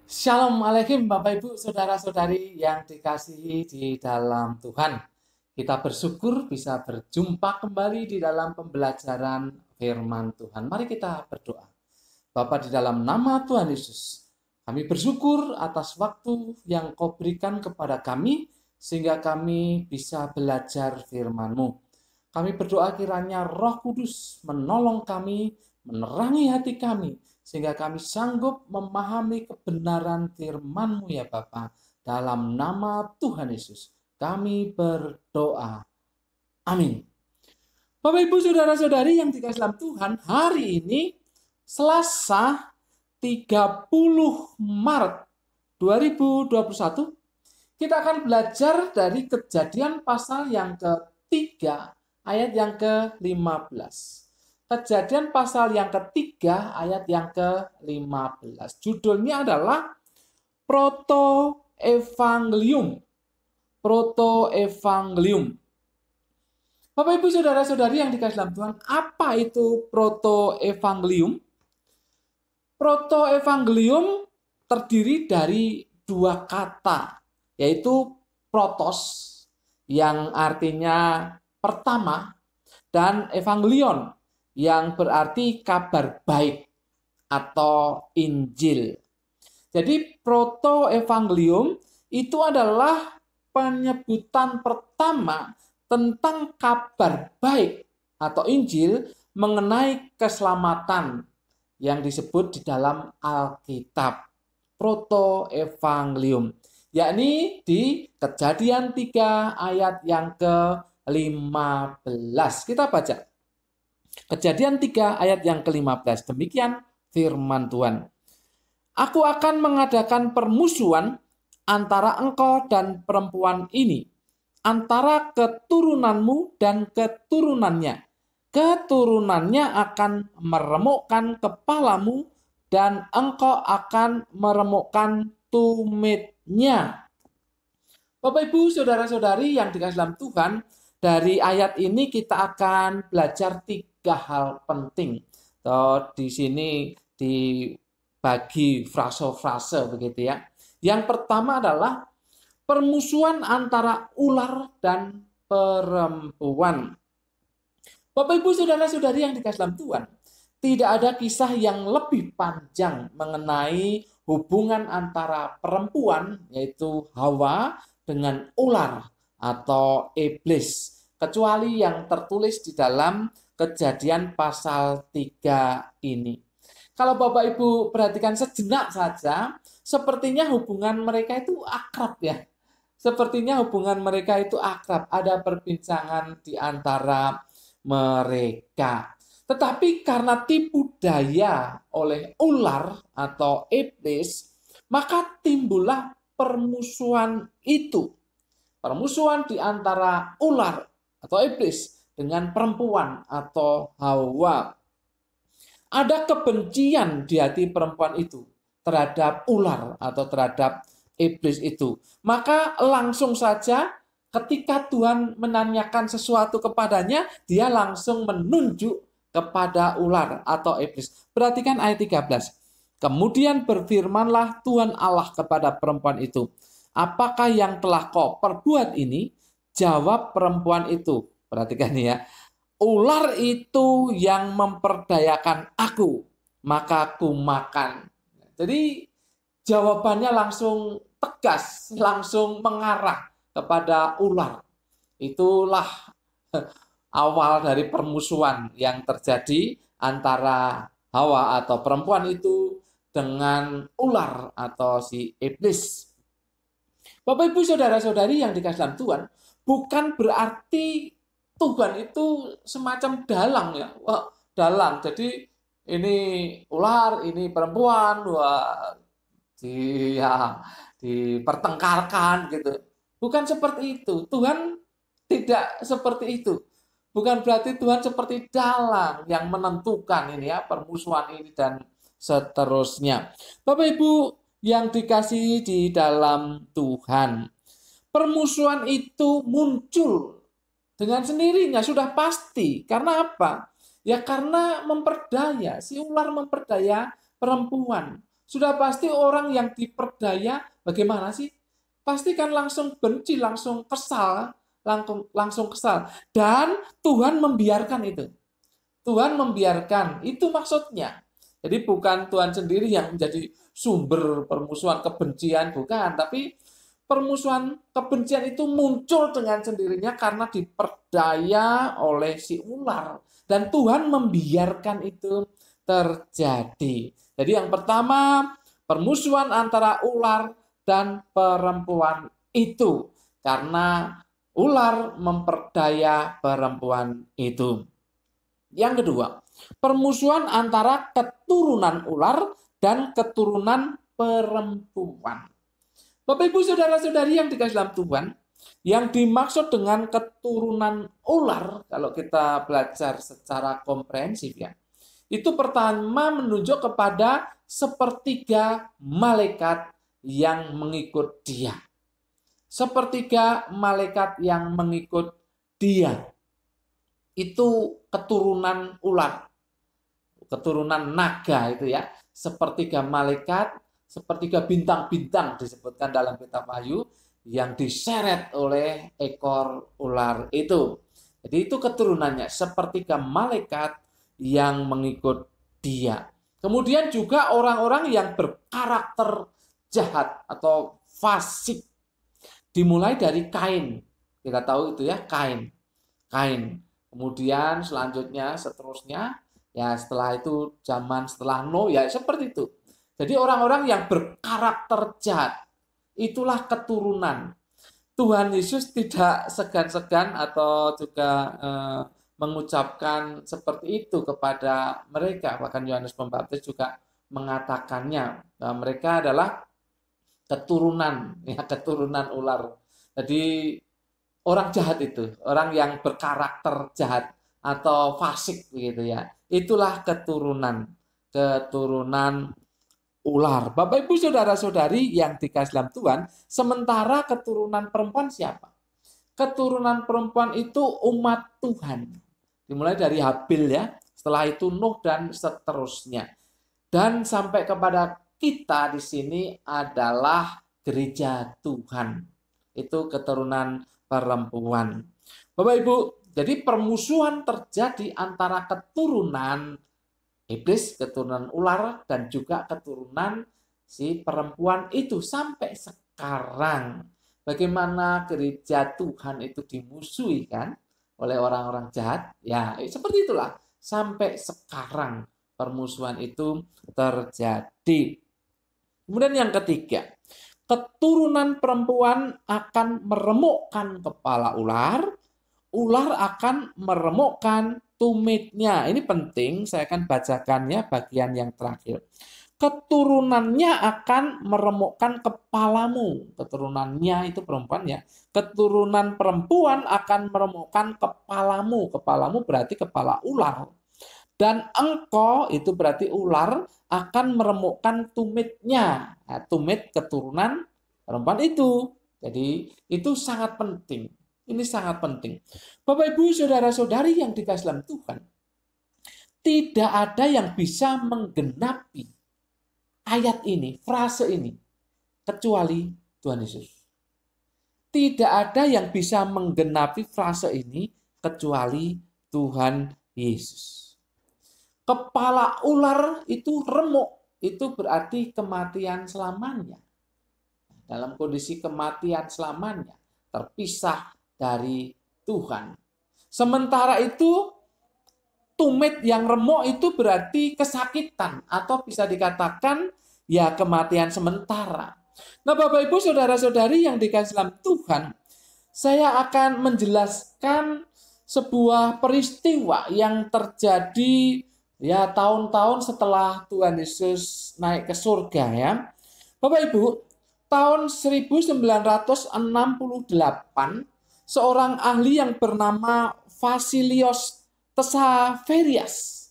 Shalom Alaikum Bapak Ibu Saudara-saudari yang dikasihi di dalam Tuhan. Kita bersyukur bisa berjumpa kembali di dalam pembelajaran firman Tuhan. Mari kita berdoa. Bapa, di dalam nama Tuhan Yesus, kami bersyukur atas waktu yang Kau berikan kepada kami sehingga kami bisa belajar firman-Mu. Kami berdoa kiranya Roh Kudus menolong kami, menerangi hati kami, sehingga kami sanggup memahami kebenaran firman-Mu ya Bapa. Dalam nama Tuhan Yesus, kami berdoa. Amin. Bapak Ibu Saudara-saudari yang dikasihi dalam Tuhan, hari ini Selasa 30 Maret 2021, kita akan belajar dari Kejadian pasal yang ketiga ayat yang ke-15. Kejadian pasal yang ketiga ayat yang ke-15. Judulnya adalah Proto-Evangelium. Proto-Evangelium. Bapak Ibu Saudara-saudari yang dikasihi dalam Tuhan, apa itu Proto-Evangelium? Proto-Evangelium terdiri dari dua kata, yaitu protos yang artinya pertama dan evangelion yang berarti kabar baik atau Injil. Jadi proto-evangelium itu adalah penyebutan pertama tentang kabar baik atau Injil mengenai keselamatan yang disebut di dalam Alkitab. Proto-evangelium, yakni di Kejadian 3 ayat yang ke-15. Kita baca. Kejadian 3 ayat yang ke-15. Demikian firman Tuhan. Aku akan mengadakan permusuhan antara engkau dan perempuan ini, antara keturunanmu dan keturunannya. Keturunannya akan meremukkan kepalamu dan engkau akan meremukkan tumitnya. Bapak Ibu Saudara-saudari yang dikasihi dalam Tuhan, dari ayat ini kita akan belajar tiga hal penting. Di sini dibagi frase-frase begitu ya. Yang pertama adalah permusuhan antara ular dan perempuan. Bapak Ibu Saudara-saudari yang dikasihi dalam Tuhan, tidak ada kisah yang lebih panjang mengenai hubungan antara perempuan, yaitu Hawa, dengan ular atau iblis, kecuali yang tertulis di dalam Kejadian pasal 3 ini. Kalau Bapak Ibu perhatikan sejenak saja, sepertinya hubungan mereka itu akrab ya. Sepertinya hubungan mereka itu akrab, ada perbincangan di antara mereka. Tetapi karena tipu daya oleh ular atau iblis, maka timbullah permusuhan itu. Permusuhan di antara ular atau iblis dengan perempuan atau Hawa. Ada kebencian di hati perempuan itu terhadap ular atau terhadap iblis itu. Maka langsung saja ketika Tuhan menanyakan sesuatu kepadanya, dia langsung menunjuk kepada ular atau iblis. Perhatikan ayat 13. Kemudian berfirmanlah Tuhan Allah kepada perempuan itu, apakah yang telah kau perbuat ini? Jawab perempuan itu. Perhatikan ya. Ular itu yang memperdayakan aku, maka aku makan. Jadi jawabannya langsung tegas, langsung mengarah kepada ular. Itulah awal dari permusuhan yang terjadi antara Hawa atau perempuan itu dengan ular atau si iblis. Bapak Ibu Saudara-saudari yang dikasihi dalam Tuhan, bukan berarti Tuhan itu semacam dalang ya. Wah, dalang. Jadi ini ular, ini perempuan, wah, dipertengkarkan gitu. Bukan seperti itu. Tuhan tidak seperti itu. Bukan berarti Tuhan seperti dalang yang menentukan ini ya, permusuhan ini dan seterusnya. Bapak Ibu yang dikasihi di dalam Tuhan, permusuhan itu muncul dengan sendirinya, sudah pasti. Karena apa? Ya karena memperdaya, si ular memperdaya perempuan. Sudah pasti orang yang diperdaya bagaimana sih? Pasti kan langsung benci, langsung kesal, langsung kesal. Dan Tuhan membiarkan itu. Tuhan membiarkan, itu maksudnya. Jadi bukan Tuhan sendiri yang menjadi sumber permusuhan kebencian, bukan. Tapi permusuhan kebencian itu muncul dengan sendirinya karena diperdaya oleh si ular. Dan Tuhan membiarkan itu terjadi. Jadi yang pertama, permusuhan antara ular dan perempuan itu. Karena ular memperdaya perempuan itu. Yang kedua, permusuhan antara keturunan ular dan keturunan perempuan. Bapak Ibu saudara-saudari yang dikasihi dalam Tuhan, yang dimaksud dengan keturunan ular, kalau kita belajar secara komprehensif ya, itu pertama menunjuk kepada sepertiga malaikat yang mengikut dia. Sepertiga malaikat yang mengikut dia. Itu keturunan ular, keturunan naga itu ya, sepertiga malaikat, sepertiga bintang-bintang disebutkan dalam kitab Wahyu yang diseret oleh ekor ular itu. Jadi itu keturunannya, sepertiga malaikat yang mengikut dia. Kemudian juga orang-orang yang berkarakter jahat atau fasik, dimulai dari Kain. Kita tahu itu ya, Kain. Kemudian selanjutnya, seterusnya, ya setelah itu zaman setelah Nuh, ya seperti itu. Jadi orang-orang yang berkarakter jahat, itulah keturunan. Tuhan Yesus tidak segan-segan atau juga mengucapkan seperti itu kepada mereka. Bahkan Yohanes Pembaptis juga mengatakannya. Nah, mereka adalah keturunan, ya keturunan ular. Jadi orang jahat itu, orang yang berkarakter jahat atau fasik begitu ya. Itulah keturunan ular. Bapak Ibu saudara-saudari yang dikasihi dalam Tuhan, sementara keturunan perempuan siapa? Keturunan perempuan itu umat Tuhan. Dimulai dari Habil ya, setelah itu Nuh dan seterusnya. Dan sampai kepada kita di sini adalah gereja Tuhan. Itu keturunan perempuan. Bapak Ibu, jadi permusuhan terjadi antara keturunan iblis, keturunan ular, dan juga keturunan si perempuan itu sampai sekarang. Bagaimana gereja Tuhan itu dimusuhi kan oleh orang-orang jahat? Ya, seperti itulah. Sampai sekarang permusuhan itu terjadi. Kemudian yang ketiga, keturunan perempuan akan meremukkan kepala ular, ular akan meremukkan tumitnya. Ini penting, saya akan bacakannya bagian yang terakhir. Keturunannya akan meremukkan kepalamu. Keturunannya itu perempuan ya. Keturunan perempuan akan meremukkan kepalamu. Kepalamu berarti kepala ular. Dan engkau itu berarti ular akan meremukkan tumitnya. Nah, tumit keturunan perempuan itu. Jadi itu sangat penting. Ini sangat penting. Bapak Ibu saudara-saudari yang dikasihi dalam Tuhan. Tidak ada yang bisa menggenapi ayat ini, frase ini. Kecuali Tuhan Yesus. Tidak ada yang bisa menggenapi frase ini kecuali Tuhan Yesus. Kepala ular itu remuk, itu berarti kematian selamanya. Dalam kondisi kematian selamanya, terpisah dari Tuhan. Sementara itu, tumit yang remuk itu berarti kesakitan, atau bisa dikatakan ya kematian sementara. Nah Bapak Ibu saudara-saudari yang dikasihi dalam Tuhan, saya akan menjelaskan sebuah peristiwa yang terjadi ya tahun-tahun setelah Tuhan Yesus naik ke surga ya. Bapak Ibu, tahun 1968 seorang ahli yang bernama Vasilios Tesaverius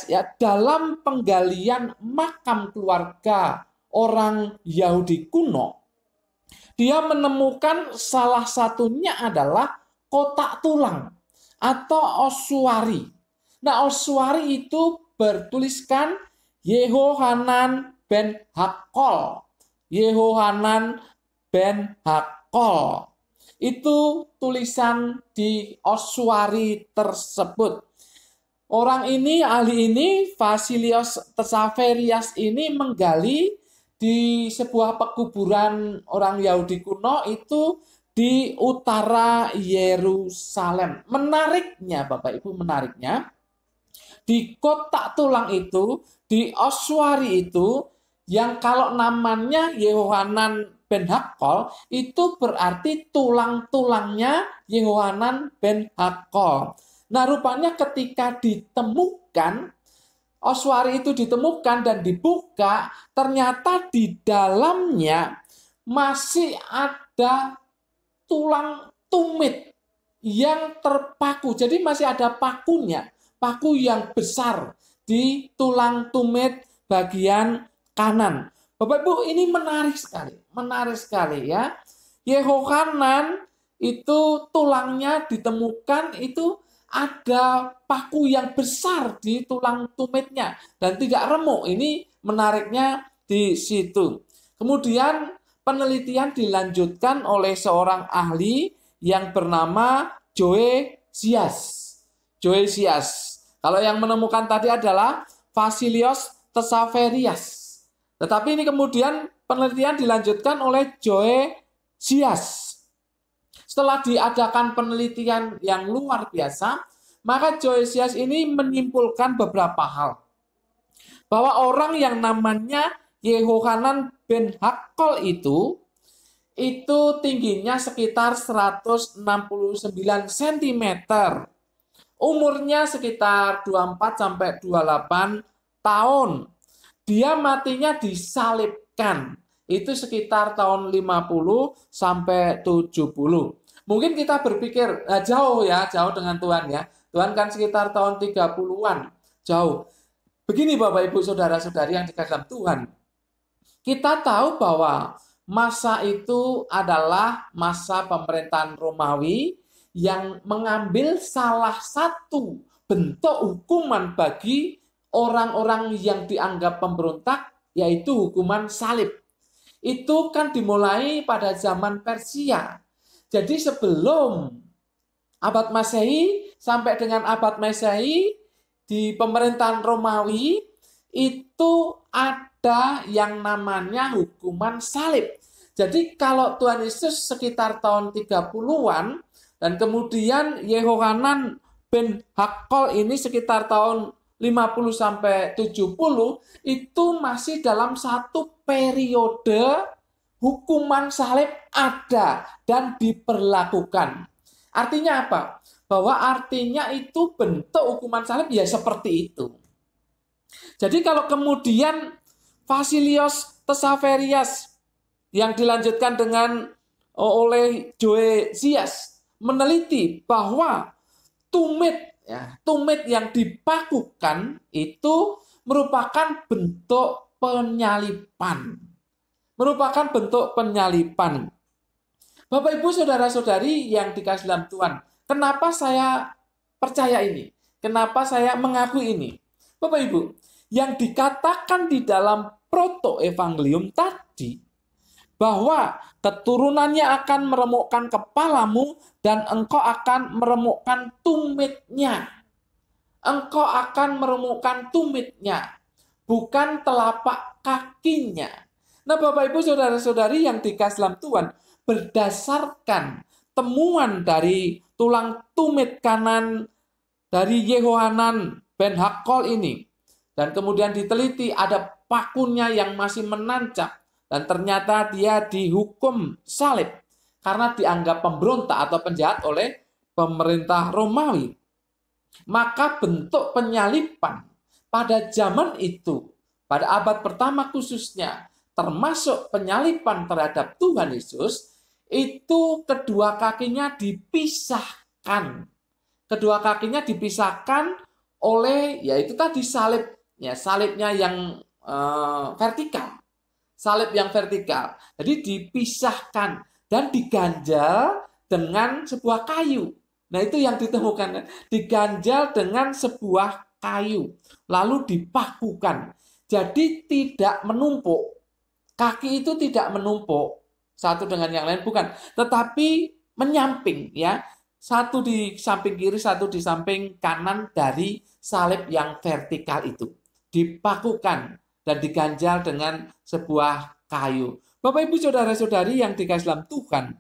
ya dalam penggalian makam keluarga orang Yahudi kuno, dia menemukan salah satunya adalah kotak tulang atau ossuary. Nah, ossuary itu bertuliskan Yehohanan ben Hakol. Yehohanan ben Hakol. Itu tulisan di ossuari tersebut. Orang ini, ahli ini, Vasilios Tesaverias ini menggali di sebuah pekuburan orang Yahudi kuno itu di utara Yerusalem. Menariknya, Bapak Ibu, menariknya, di kotak tulang itu, di ossuari itu, yang kalau namanya Yehohanan ben Hakol, itu berarti tulang-tulangnya Yehohanan ben Hakol. Nah, rupanya ketika ditemukan, ossuari itu ditemukan dan dibuka, ternyata di dalamnya masih ada tulang tumit yang terpaku. Jadi masih ada pakunya, paku yang besar di tulang tumit bagian kanan. Bapak Ibu, ini menarik sekali ya. Yehohanan itu tulangnya ditemukan itu ada paku yang besar di tulang tumitnya dan tidak remuk. Ini menariknya di situ. Kemudian penelitian dilanjutkan oleh seorang ahli yang bernama Joesias. Kalau yang menemukan tadi adalah Vasilios Tesaverias. Tetapi ini kemudian penelitian dilanjutkan oleh Joesias. Setelah diadakan penelitian yang luar biasa, maka Joesias ini menyimpulkan beberapa hal. Bahwa orang yang namanya Yehohanan ben Hakol itu tingginya sekitar 169 cm. Umurnya sekitar 24 sampai 28 tahun. Dia matinya disalibkan. Itu sekitar tahun 50 sampai 70. Mungkin kita berpikir, jauh dengan Tuhan ya. Tuhan kan sekitar tahun 30-an, jauh. Begini Bapak Ibu Saudara-saudari yang dikasih dalam Tuhan. Kita tahu bahwa masa itu adalah masa pemerintahan Romawi yang mengambil salah satu bentuk hukuman bagi orang-orang yang dianggap pemberontak, yaitu hukuman salib. Itu kan dimulai pada zaman Persia. Jadi sebelum abad Masehi sampai dengan abad Masehi di pemerintahan Romawi itu ada yang namanya hukuman salib. Jadi kalau Tuhan Yesus sekitar tahun 30-an dan kemudian Yehohanan ben Hakol ini sekitar tahun 50 sampai 70 itu masih dalam satu periode hukuman salib ada dan diberlakukan. Artinya apa? Bahwa artinya itu bentuk hukuman salib ya seperti itu. Jadi kalau kemudian Vasilios Tesaverias yang dilanjutkan oleh Joesias meneliti bahwa tumit yang dipakukan itu merupakan bentuk penyalipan. Bapak Ibu Saudara-saudari yang dikasihi dalam Tuhan, kenapa saya percaya ini? Kenapa saya mengaku ini? Bapak Ibu, yang dikatakan di dalam proto-evangelium tadi, bahwa keturunannya akan meremukkan kepalamu dan engkau akan meremukkan tumitnya. Engkau akan meremukkan tumitnya, bukan telapak kakinya. Nah Bapak Ibu Saudara-saudari yang dikasihi dalam Tuhan, berdasarkan temuan dari tulang tumit kanan dari Yehohanan ben Hakol ini, dan kemudian diteliti ada pakunya yang masih menancap, dan ternyata dia dihukum salib karena dianggap pemberontak atau penjahat oleh pemerintah Romawi. Maka bentuk penyalipan pada zaman itu, pada abad pertama khususnya, termasuk penyalipan terhadap Tuhan Yesus, itu kedua kakinya dipisahkan. Kedua kakinya dipisahkan oleh, yaitu tadi salib, salibnya yang vertikal. Salib yang vertikal. Jadi dipisahkan dan diganjal dengan sebuah kayu. Nah itu yang ditemukan. Diganjal dengan sebuah kayu, lalu dipakukan. Jadi tidak menumpuk. Kaki itu tidak menumpuk satu dengan yang lain, bukan, tetapi menyamping ya. Satu di samping kiri, satu di samping kanan dari salib yang vertikal itu. Dipakukan dan diganjal dengan sebuah kayu. Bapak Ibu Saudara-saudari yang dikasihi dalam Tuhan,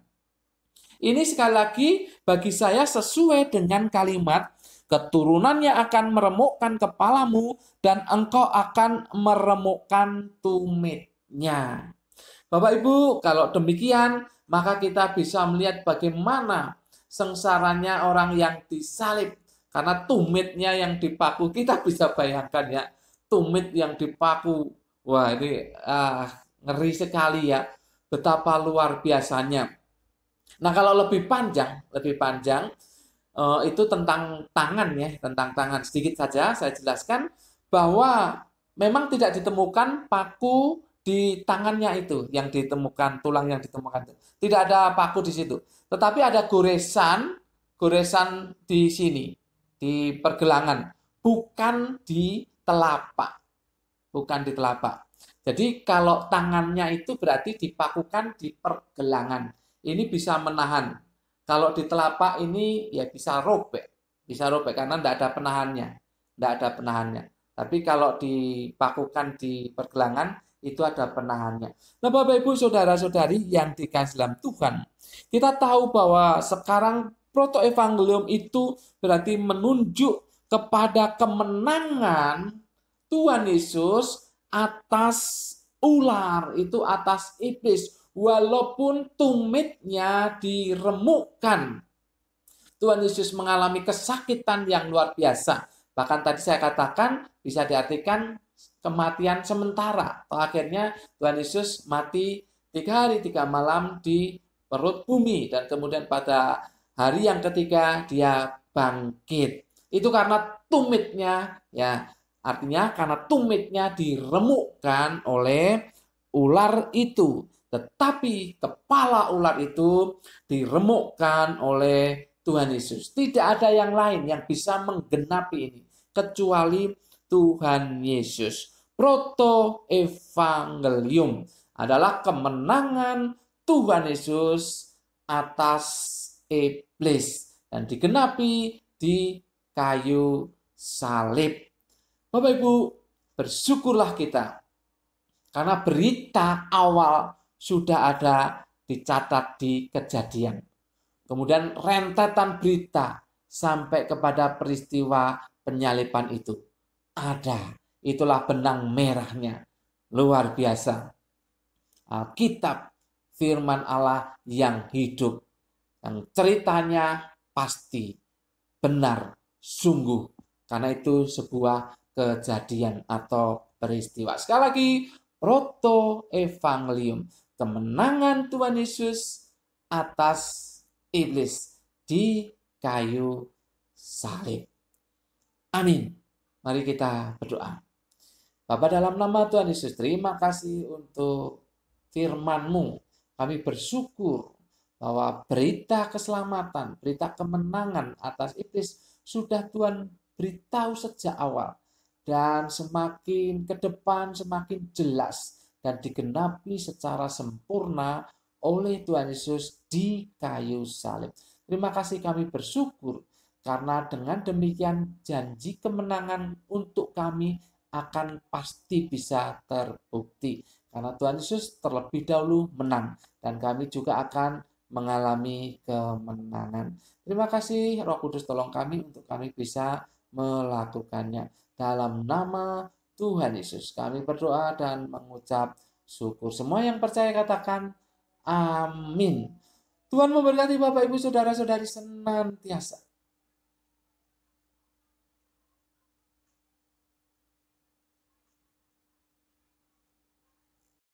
ini sekali lagi bagi saya sesuai dengan kalimat keturunannya akan meremukkan kepalamu dan engkau akan meremukkan tumitnya. Bapak Ibu, kalau demikian maka kita bisa melihat bagaimana sengsaranya orang yang disalib. Karena tumitnya yang dipaku, kita bisa bayangkan ya, tumit yang dipaku. Wah, ini ngeri sekali ya, betapa luar biasanya. Nah, kalau lebih panjang itu tentang tangan ya, tentang tangan. Sedikit saja saya jelaskan bahwa memang tidak ditemukan paku di tangannya itu, yang ditemukan, tulang yang ditemukan itu. Tidak ada paku di situ. Tetapi ada goresan di sini, di pergelangan, bukan di telapak. Bukan di telapak. Jadi kalau tangannya itu berarti dipakukan di pergelangan. Ini bisa menahan. Kalau di telapak ini ya bisa robek karena tidak ada penahannya. Tapi kalau dipakukan di pergelangan itu ada penahannya. Nah, Bapak Ibu Saudara-saudari yang dikasihi dalam Tuhan, kita tahu bahwa sekarang protoevangelium itu berarti menunjuk kepada kemenangan Tuhan Yesus atas ular, itu atas iblis. Walaupun tumitnya diremukkan, Tuhan Yesus mengalami kesakitan yang luar biasa. Bahkan tadi saya katakan bisa diartikan kematian sementara. Akhirnya Tuhan Yesus mati 3 hari 3 malam di perut bumi. Dan kemudian pada hari yang ketiga dia bangkit. Itu karena tumitnya, ya, artinya karena tumitnya diremukkan oleh ular itu. Tetapi kepala ular itu diremukkan oleh Tuhan Yesus. Tidak ada yang lain yang bisa menggenapi ini kecuali Tuhan Yesus. Protoevangelium adalah kemenangan Tuhan Yesus atas iblis dan digenapi di kayu salib. Bapak Ibu, bersyukurlah kita karena berita awal sudah ada dicatat di Kejadian. Kemudian rentetan berita sampai kepada peristiwa penyaliban itu. Ada. Itulah benang merahnya. Luar biasa. Alkitab, firman Allah yang hidup. Yang ceritanya pasti benar, sungguh. Karena itu sebuah kejadian atau peristiwa. Sekali lagi, protoevangelium. Kemenangan Tuhan Yesus atas iblis di kayu salib. Amin. Mari kita berdoa. Bapa, dalam nama Tuhan Yesus, terima kasih untuk firman-Mu. Kami bersyukur bahwa berita keselamatan, berita kemenangan atas iblis sudah Tuhan beritahu sejak awal. Dan semakin ke depan semakin jelas dan digenapi secara sempurna oleh Tuhan Yesus di kayu salib. Terima kasih, kami bersyukur karena dengan demikian janji kemenangan untuk kami akan pasti bisa terbukti. Karena Tuhan Yesus terlebih dahulu menang dan kami juga akan mengalami kemenangan. Terima kasih Roh Kudus, tolong kami untuk kami bisa melakukannya. Dalam nama Tuhan Yesus kami berdoa dan mengucap syukur. Semua yang percaya katakan amin. Tuhan memberkati Bapak Ibu Saudara-saudari senantiasa